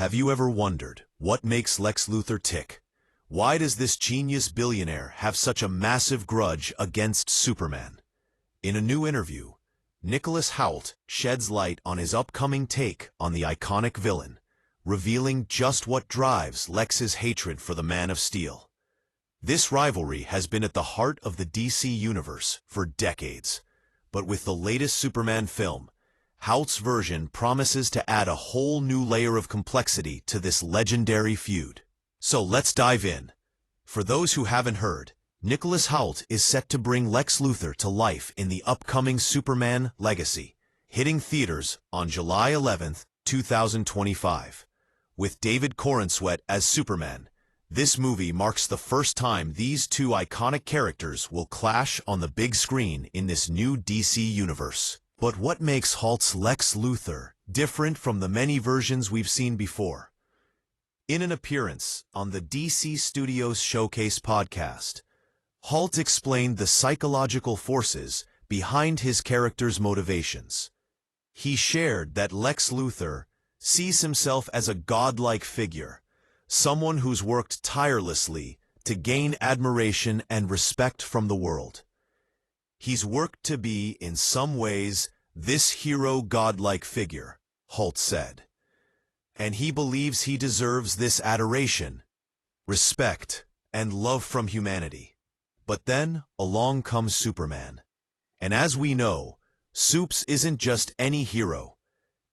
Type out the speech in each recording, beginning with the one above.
Have you ever wondered what makes Lex Luthor tick? Why does this genius billionaire have such a massive grudge against Superman? In a new interview, Hoult sheds light on his upcoming take on the iconic villain, revealing just what drives Lex's hatred for the Man of Steel. This rivalry has been at the heart of the DC universe for decades, but with the latest Superman film, Hoult's version promises to add a whole new layer of complexity to this legendary feud. So let's dive in. For those who haven't heard, Hoult is set to bring Lex Luthor to life in the upcoming Superman Legacy, hitting theaters on July 11th, 2025. With David Corenswet as Superman, this movie marks the first time these two iconic characters will clash on the big screen in this new DC universe. But what makes Hoult's Lex Luthor different from the many versions we've seen before? In an appearance on the DC Studios Showcase podcast, Hoult explained the psychological forces behind his character's motivations. He shared that Lex Luthor sees himself as a godlike figure, someone who's worked tirelessly to gain admiration and respect from the world. He's worked to be, in some ways, this hero godlike figure, Hoult said. And he believes he deserves this adoration, respect, and love from humanity. But then, along comes Superman. And as we know, Supes isn't just any hero.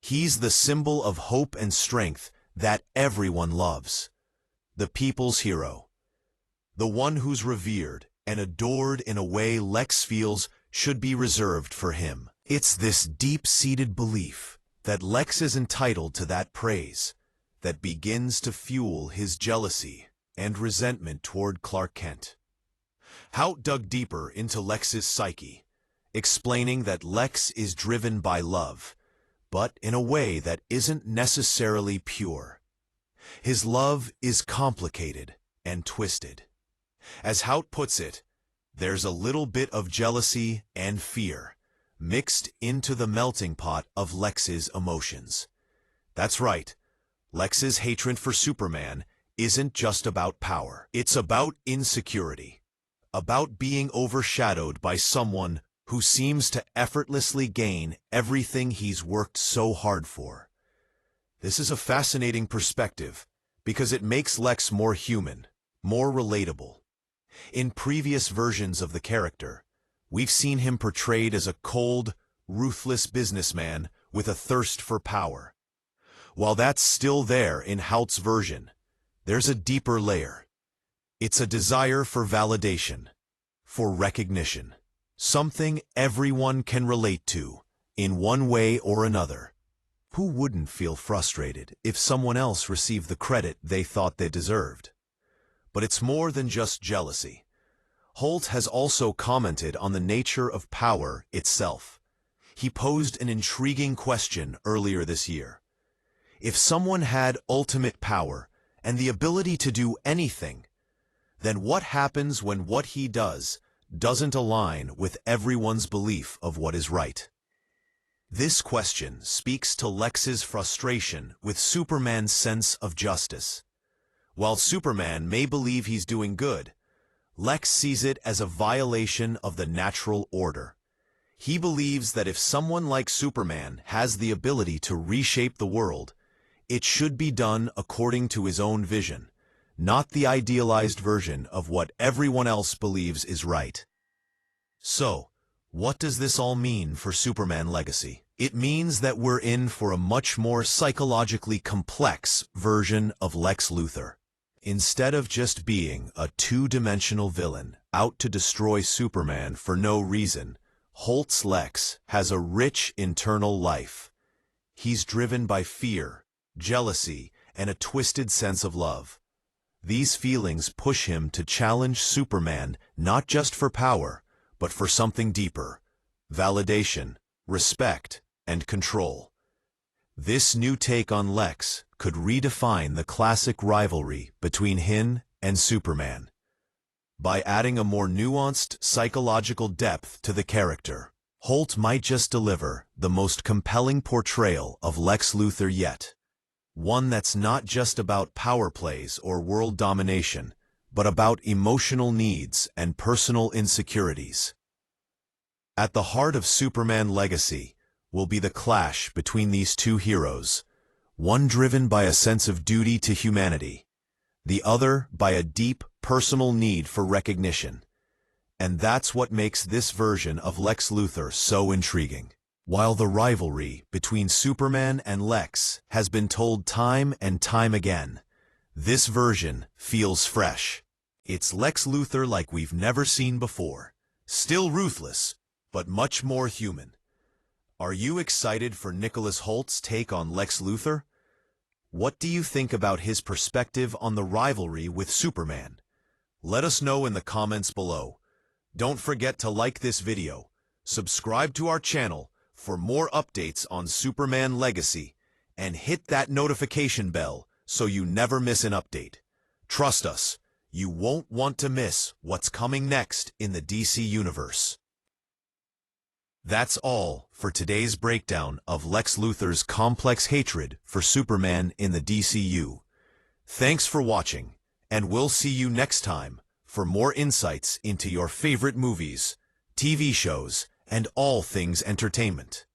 He's the symbol of hope and strength that everyone loves. The people's hero. The one who's revered and adored in a way Lex feels should be reserved for him. It's this deep-seated belief that Lex is entitled to that praise that begins to fuel his jealousy and resentment toward Clark Kent. Hoult dug deeper into Lex's psyche, explaining that Lex is driven by love, but in a way that isn't necessarily pure. His love is complicated and twisted. As Hoult puts it, there's a little bit of jealousy and fear mixed into the melting pot of Lex's emotions. That's right, Lex's hatred for Superman isn't just about power. It's about insecurity, about being overshadowed by someone who seems to effortlessly gain everything he's worked so hard for. This is a fascinating perspective because it makes Lex more human, more relatable. In previous versions of the character, we've seen him portrayed as a cold, ruthless businessman with a thirst for power. While that's still there in Hoult's version, there's a deeper layer. It's a desire for validation, for recognition, something everyone can relate to in one way or another. Who wouldn't feel frustrated if someone else received the credit they thought they deserved? But it's more than just jealousy. Hoult has also commented on the nature of power itself. He posed an intriguing question earlier this year. If someone had ultimate power and the ability to do anything, then what happens when what he does doesn't align with everyone's belief of what is right? This question speaks to Lex's frustration with Superman's sense of justice. While Superman may believe he's doing good, Lex sees it as a violation of the natural order. He believes that if someone like Superman has the ability to reshape the world, it should be done according to his own vision, not the idealized version of what everyone else believes is right. So, what does this all mean for Superman Legacy? It means that we're in for a much more psychologically complex version of Lex Luthor. Instead of just being a two-dimensional villain out to destroy Superman for no reason, Hoult's Lex has a rich internal life. He's driven by fear, jealousy, and a twisted sense of love. These feelings push him to challenge Superman not just for power, but for something deeper: validation, respect, and control. This new take on Lex could redefine the classic rivalry between him and Superman. By adding a more nuanced psychological depth to the character, Hoult might just deliver the most compelling portrayal of Lex Luthor yet. One that's not just about power plays or world domination, but about emotional needs and personal insecurities. At the heart of Superman Legacy will be the clash between these two heroes, one driven by a sense of duty to humanity, the other by a deep personal need for recognition. And that's what makes this version of Lex Luthor so intriguing. While the rivalry between Superman and Lex has been told time and time again, this version feels fresh. It's Lex Luthor like we've never seen before, still ruthless, but much more human. Are you excited for Nicholas Hoult's take on Lex Luthor? What do you think about his perspective on the rivalry with Superman? Let us know in the comments below. Don't forget to like this video, subscribe to our channel for more updates on Superman Legacy, and hit that notification bell so you never miss an update. Trust us, you won't want to miss what's coming next in the DC Universe. That's all for today's breakdown of Lex Luthor's complex hatred for Superman in the DCU. Thanks for watching, and we'll see you next time for more insights into your favorite movies, TV shows, and all things entertainment.